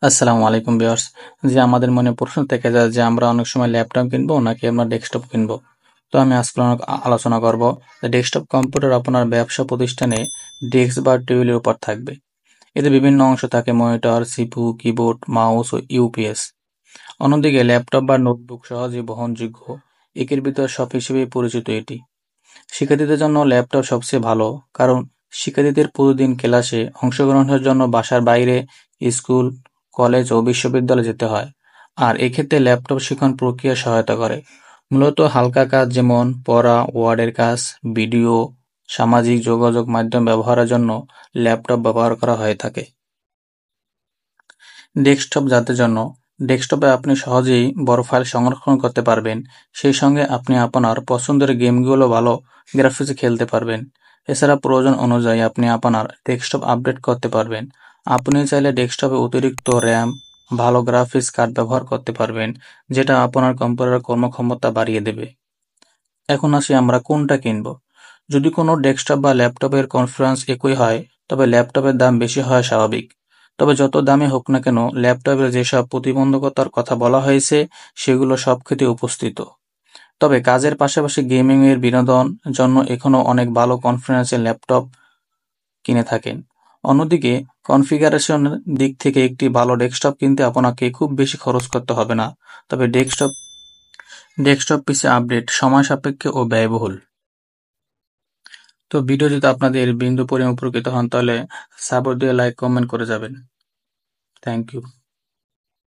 আসসালামু আলাইকুম ভিউয়ার্স। যে আমাদের মনে প্রশ্ন থেকে যায় যে আমরা অনেক সময় ল্যাপটপ কিনবো নাকি আমরা ডেস্কটপ কিনবো। তো আমি আজকে আলোচনা করব যে ডেস্কটপ কম্পিউটার আপনার ব্যবসা প্রতিষ্ঠানে ডেস্ক বা টেবিলের উপর থাকবে। এতে বিভিন্ন অংশ থাকে: মনিটর, সিপিইউ, কিবোর্ড, মাউস ও ইউপিএস। অন্যদিকে ল্যাপটপ বা নোটবুক সহজে বহনযোগ্য একের ভিতর সব হিসেবেই পরিচিত এটি। শিক্ষার্থীদের জন্য ল্যাপটপ সবচেয়ে ভালো, কারণ শিক্ষার্থীদের প্রতিদিন ক্লাসে অংশগ্রহণের জন্য বাসার বাইরে, স্কুল, কলেজ ও বিশ্ববিদ্যালয়ে যেতে হয়। আর এক্ষেত্রে ল্যাপটপ শিক্ষণ প্রক্রিয়া সহায়তা করে। মূলত হালকা কাজ যেমন পড়া, ওয়ার্ডের কাজ, ভিডিও, সামাজিক যোগাযোগ মাধ্যম ব্যবহারের জন্য ল্যাপটপ ব্যবহার করা হয়ে থাকে। ডেস্কটপ জাতের জন্য ডেস্কটপে আপনি সহজেই বড় ফাইল সংরক্ষণ করতে পারবেন, সেই সঙ্গে আপনি আপনার পছন্দের গেমগুলো ভালো গ্রাফিক্সে খেলতে পারবেন। এছাড়া প্রয়োজন অনুযায়ী আপনি আপনার ডেস্কটপ আপডেট করতে পারবেন। আপনি চাইলে ডেস্কটপে অতিরিক্ত র্যাম, ভালো গ্রাফিক্স কার্ড ব্যবহার করতে পারবেন, যেটা আপনার কম্পিউটারের কর্মক্ষমতা বাড়িয়ে দেবে। এখন আসি আমরা কোনটা কিনব। যদি কোনো ডেস্কটপ বা ল্যাপটপের কনফিগারেশন একই হয়, তবে ল্যাপটপের দাম বেশি হয় স্বাভাবিক। তবে যত দামই হোক না কেন, ল্যাপটপের যেসব প্রতিবন্ধকতার কথা বলা হয়েছে সেগুলো সব ক্ষেত্রে উপস্থিত। তবে কাজের পাশাপাশি গেমিং এর বিনোদন জন্য এখনো অনেক ভালো কনফিগারেশনের ল্যাপটপ কিনে থাকেন। অন্যদিকে কনফিগারেশনের দিক থেকে একটি ভালো ডেস্কটপ কিনতে আপনাকে খুব বেশি খরচ করতে হবে না। তবে ডেস্কটপ পিসি আপডেট সময় সাপেক্ষ ও ব্যয়বহুল। তো ভিডিও যদি আপনাদের বিন্দু পরিমাণ উপকৃত হন, তাহলে সাপোর্ট দিয়ে লাইক কমেন্ট করে যাবেন। Thank you.